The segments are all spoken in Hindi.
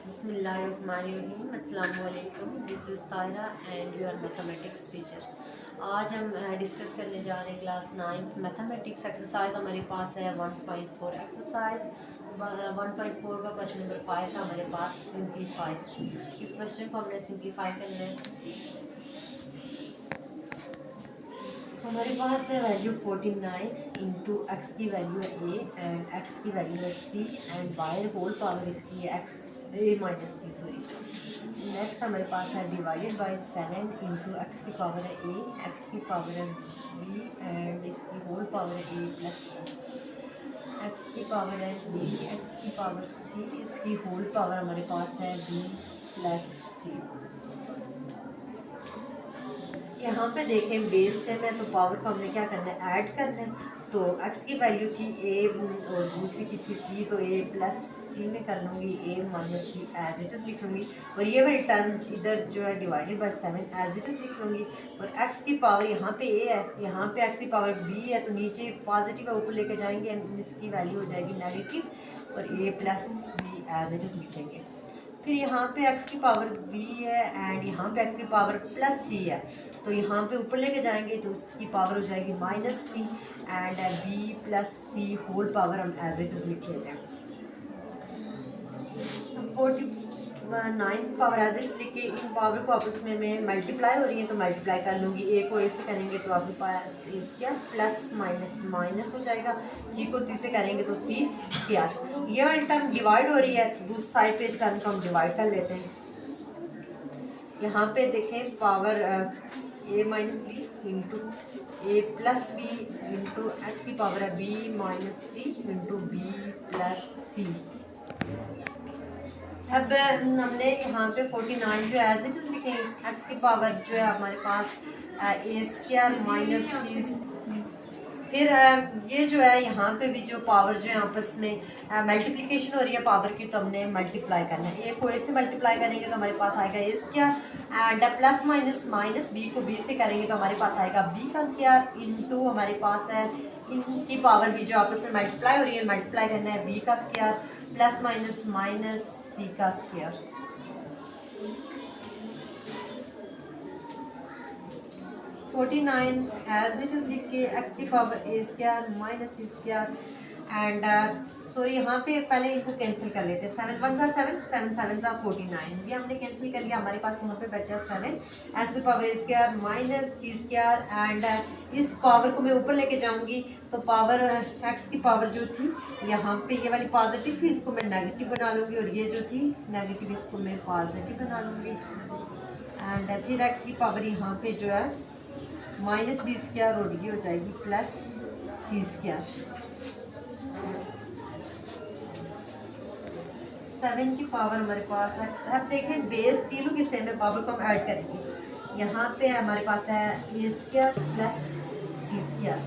बिस्मिल्लाहिर्रहमानिर्रहीम अस्सलाम वालेकुम। This is तायरा and your mathematics teacher. आज हम डिस्कस करने जा रहे हैं क्लास 9 मैथमेटिक्स एक्सरसाइज। हमारे पास है 1.4 एक्सरसाइज 1.4 का क्वेश्चन नंबर 5 है हमारे पास सिंप्लीफाई। इस क्वेश्चन को हमने सिंप्लीफाई करना है। हमारे पास है वैल्यू 49 इंटू एक्स की वैल्यू है ए एंड एक्स की वैल्यू है सी एंड बायर होल पावर इसकी है एक्स ए माइनस सी सॉरी। नेक्स्ट हमारे पास है डिवाइडेड बाय 7 इंटू एक्स की पावर है ए एक्स की पावर है बी एंड इसकी होल पावर है ए प्लस बी। एक्स की पावर है बी एक्स की पावर सी इसकी होल पावर हमारे पास है बी प्लस सी। यहाँ पे देखें बेस से में तो पावर को हमने क्या करना है ऐड करना है। तो x की वैल्यू थी a और दूसरी की थी c तो a प्लस सी में कर लूँगी a minus C as it is लिख लूँगी और ये वाली टर्म इधर जो है divided by 7 as it is लिख लूँगी। और x की पावर यहाँ पे a है यहाँ पे x की पावर b है तो नीचे पॉजिटिव है ऊपर लेके जाएंगे इसकी वैल्यू हो जाएगी नेगेटिव और a plus B as it is लिखेंगे। फिर यहाँ पे x की पावर b है एंड यहाँ पे x की पावर प्लस c है तो यहाँ पे ऊपर लेके जाएंगे तो उसकी पावर हो जाएगी minus C and b plus C whole power हम एज इट इज़ लिख लेते हैं। 49 पावर एज इट लिख के इन पावर को आपस में मल्टीप्लाई हो रही है तो मल्टीप्लाई कर लूँगी। ए को ए से करेंगे तो आपके पास ए स्क्वायर प्लस माइनस माइनस हो जाएगा, सी को सी से करेंगे तो सी स्क्वायर। ये वाली टर्म डिवाइड हो रही है तो दूसरी साइड पे इस टर्म को हम डिवाइड कर लेते हैं। यहाँ पे देखें पावर ए माइनस बी इंटू ए प्लस बी इंटू एक्स की पावर है बी माइनस सी इंटू बी प्लस सी। अब हमने यहाँ पे 49 जो एज इट इज़ लिखे एक्स की पावर जो है हमारे पास ए स्क्वायर माइनस सी। फिर ये जो है यहाँ पे भी जो पावर जो है आपस में मल्टीप्लिकेशन हो रही है पावर की तो हमने मल्टीप्लाई करना है। ए को ए से मल्टीप्लाई करेंगे तो हमारे पास आएगा A square and plus minus minus B को बी से करेंगे तो हमारे पास आएगा बी का स्क्वायर इंटू हमारे पास है इनकी पावर भी जो आपस में मल्टीप्लाई हो रही है मल्टीप्लाई करना है बी का स्क्वायर प्लस माइनस माइनस सी का स्क्वायर। 49 एज इट इज़ लिख के एक्स की power A square minus C square and sorry यहाँ पे पहले इनको कैंसिल कर लेते हैं। 7 1 7 7 7 49 ये हमने कैंसिल कर लिया। हमारे पास यहाँ पे बचा 7 एक्स की power A square minus C square and इस पावर को मैं ऊपर लेके जाऊँगी तो पावर एक्स की पावर जो थी यहाँ पे ये वाली पॉजिटिव थी इसको मैं नेगेटिव बना लूँगी और ये जो थी नेगेटिव इसको मैं पॉजिटिव बना लूँगी एंड फिर एक्स की पावर यहाँ पे जो है माइनस बी स्क्वायर और ये हो जाएगी प्लस सी स्क्वायर। 7 की पावर हमारे पास अब देखें बेस तीनों के सेम है पावर को हम ऐड करेंगे। यहाँ पे हमारे पास है ए स्क्वायर प्लस सी स्क्वायर।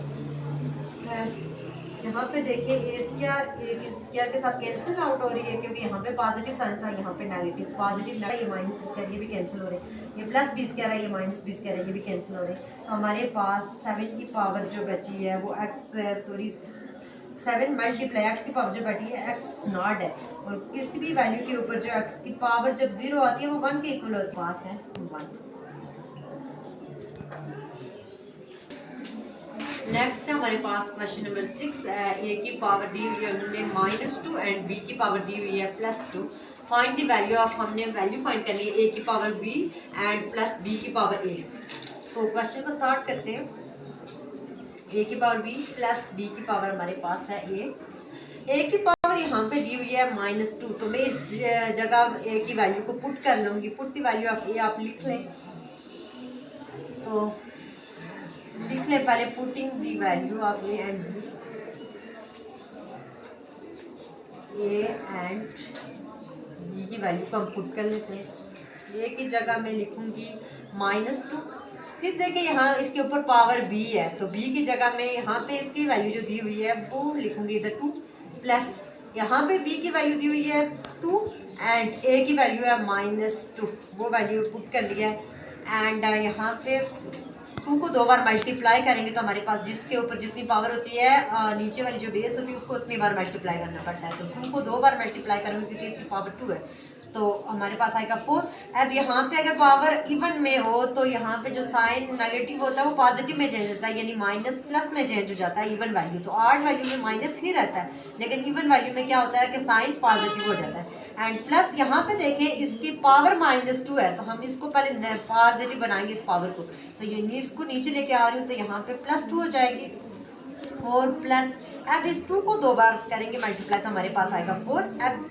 यहाँ पे देखिए ए स्क्वायर के साथ कैंसिल आउट हो रही है क्योंकि यहाँ पे पॉजिटिव साइन था यहाँ पे नेगेटिव पॉजिटिव ना ये माइनस स्क्वायर ये भी कैंसिल हो रहे हैं। ये प्लस बी स्क्वायर है ये माइनस बी स्क्वायर है ये भी कैंसिल हो रहे हैं। तो हमारे पास 7 की पावर जो बची है वो एक्स सॉरी 7 मल्टीप्लाई एक्स की पावर जो बची है एक्स नॉट है और किसी भी वैल्यू के ऊपर जो एक्स की पावर जब 0 आती है वो 1 के इक्वल होती है। पास है 1। नेक्स्ट हमारे पास क्वेश्चन नंबर 6 ए की पावर दी हुई है हमने -2 एंड बी की पावर दी हुई है +2। फाइंड द वैल्यू ऑफ हमने वैल्यू फाइंड करनी है ए की power B and plus B की पावर ए। तो क्वेश्चन को स्टार्ट करते हैं। ए की पावर बी प्लस बी की पावर हमारे पास है ए की पावर यहाँ पे दी हुई है -2 तो मैं इस जगह ए की वैल्यू को पुट कर लूँगी। Put the value of A आप लिख लें तो लिख ले पहले putting the value of A and B की वैल्यू को हम पुट कर लेते हैं। ए की जगह मैं लिखूंगी -2। फिर देखिए यहाँ इसके ऊपर पावर बी है तो बी की जगह मैं यहाँ पे इसकी वैल्यू जो दी हुई है वो लिखूंगी इधर 2 प्लस यहाँ पे बी की वैल्यू दी हुई है 2 एंड ए की वैल्यू है -2 वो वैल्यू पुट कर लिया है एंड यहाँ पे 2 को 2 बार मल्टीप्लाई करेंगे तो हमारे पास जिसके ऊपर जितनी पावर होती है नीचे वाली जो बेस होती है उसको उतनी बार मल्टीप्लाई करना पड़ता है। तो 2 को 2 बार मल्टीप्लाई करूँगी क्योंकि इसकी पावर 2 है तो हमारे पास आएगा 4। अब यहाँ पे अगर पावर इवन में हो तो यहाँ पे जो साइन नेगेटिव होता है वो पॉजिटिव में चेंज होता है, यानी माइनस प्लस में चेंज हो जाता है इवन वैल्यू। तो ऑड वैल्यू में माइनस ही रहता है, लेकिन इवन वैल्यू में क्या होता है कि साइन पॉजिटिव हो जाता है। एंड प्लस यहाँ पे देखें इसकी पावर -2 है, तो हम इसको पहले पॉजिटिव बनाएंगे इस पावर को, तो ये इसको नीचे लेके आ रही हूँ, तो यहाँ पे +2 हो जाएगी। और प्लस अब इस 2 को 2 बार करेंगे मल्टीप्लाई, तो हमारे पास आएगा 4। अब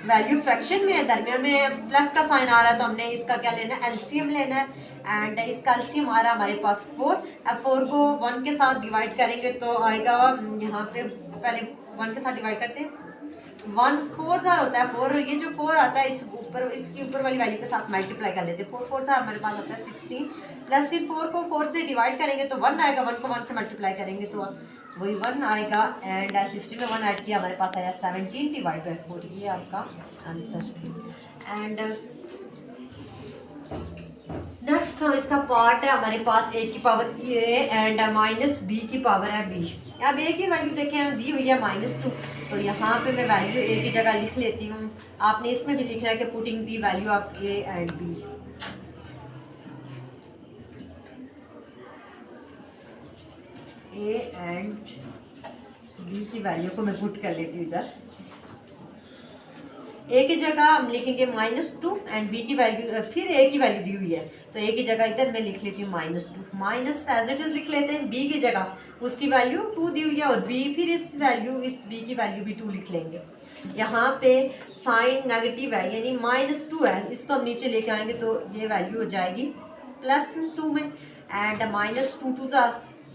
वैल्यू फ्रैक्शन में है, दरमियान में प्लस का साइन आ रहा है, तो हमने इसका क्या लेना है, एलसीएम लेना है। एंड इसका एलसीएम आ रहा है हमारे पास 4। अब 4 को 1 के साथ डिवाइड करेंगे तो आएगा, यहाँ पे पहले 1 के साथ डिवाइड करते हैं, 1 4 जार होता है 4, ये जो 4 आता है इस ऊपर, इसकी ऊपर वाली वैल्यू के साथ मल्टीप्लाई कर लेते हैं, 4 4 जार हमारे पास आता है 16। प्लस फिर 4 को 4 से डिवाइड करेंगे तो 1 आएगा, 1 को 1 से मल्टीप्लाई करेंगे तो वही 1 आएगा। एंड 16 में 1 ऐड किया, हमारे पास आया 17 डिवाइड बाई 4, ये आपका आंसर। एंड नेक्स्ट तो इसका पार्ट है हमारे पास a की power a and minus b की पावर है b। अब a की वैल्यू देखें दी हुई है -2, तो यहाँ पे मैं वैल्यू a की जगह लिख लेती हूँ। आपने इसमें भी लिखना है कि putting the value of a and b। a and b की वैल्यू को मैं पुट कर लेती हूँ इधर। a की जगह हम लिखेंगे -2 एंड b की वैल्यू, फिर a की वैल्यू दी हुई है तो a की जगह इधर मैं लिख लेती हूँ -2, माइनस एज इट इज लिख लेते हैं। b की जगह उसकी वैल्यू 2 दी हुई है और b, फिर इस b की वैल्यू भी 2 लिख लेंगे। यहाँ पे साइन नेगेटिव है यानी -2 है, इसको हम नीचे लेके आएंगे तो ये वैल्यू हो जाएगी +2 में। एंड -2 2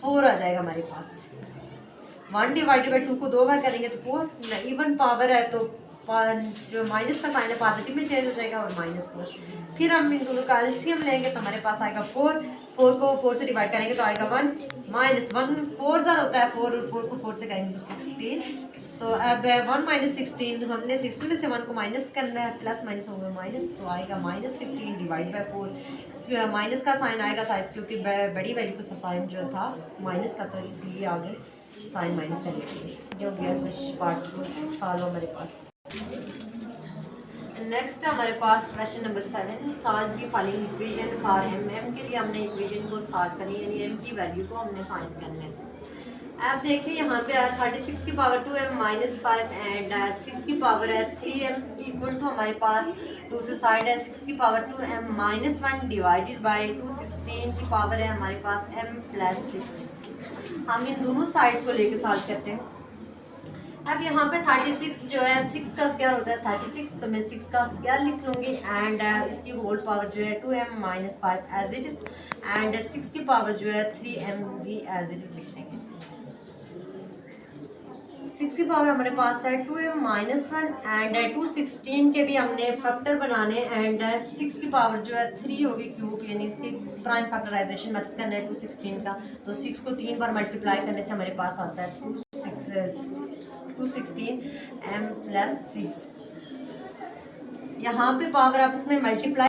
4 आ जाएगा हमारे पास। 1 डिवाइडेड बाई 2 को 2 बार करेंगे तो 4, इवन पावर है तो जो माइनस का साइन है पॉजिटिव में चेंज हो जाएगा और -4। फिर हम इन दोनों का एलसीएम लेंगे तो हमारे पास आएगा 4। 4 को 4 से डिवाइड करेंगे तो आएगा 1, -1 4 जार होता है 4, और 4 को 4 से करेंगे तो 16। तो अब 1 - 16, हमने 16 में से 1 को माइनस करना है, प्लस माइनस होगा माइनस, तो आएगा -15 डिवाइड बाई 4। माइनस का साइन आएगा शायद, क्योंकि बड़ी वैल्यू का साइन जो था माइनस का, तो इसलिए आगे साइन माइनस कर लेंगे। ये हो गया कुछ पार्ट सॉल्व हमारे पास। नेक्स्ट हमारे पास question number 7, solve the following equation for m के लिए हमने इक्वेशन को सॉल्व करनी है, यानी m की वैल्यू को हमने फाइंड करना है। अब देखिए यहाँ पे 36 की पावर 2m -5 एंड 6 की पावर है 3m इक्वल टू हमारे पास दूसरी साइड है 6 की पावर 2m -1 डिवाइडेड बाई 216 की पावर है हमारे पास m + 6। हम इन दोनों साइड को लेके सॉल्व करते हैं। अब यहाँ पे 36 जो है 6 का स्क्वायर होता है 36, तो मैं 6 का स्क्वायर लिख लूँगी एंड इसकी होल पावर जो है 2m -5 as it is, and 6 की पावर जो है 3m भी एज इट इज़ लिख लेंगे। 6 की पावर हमारे पास है 2m -1 एंड 216 के भी हमने फैक्टर बनाने, एंड 6 की पावर जो है 3 होगी क्यूब, यानी इसकी प्राइम फैक्टराइजेशन मेथड करना है 216 का। तो 6 को 3 बार मल्टीप्लाई करने से हमारे पास आता है 216 m + 6। यहाँ पे पावर आप इसमें मल्टीप्लाई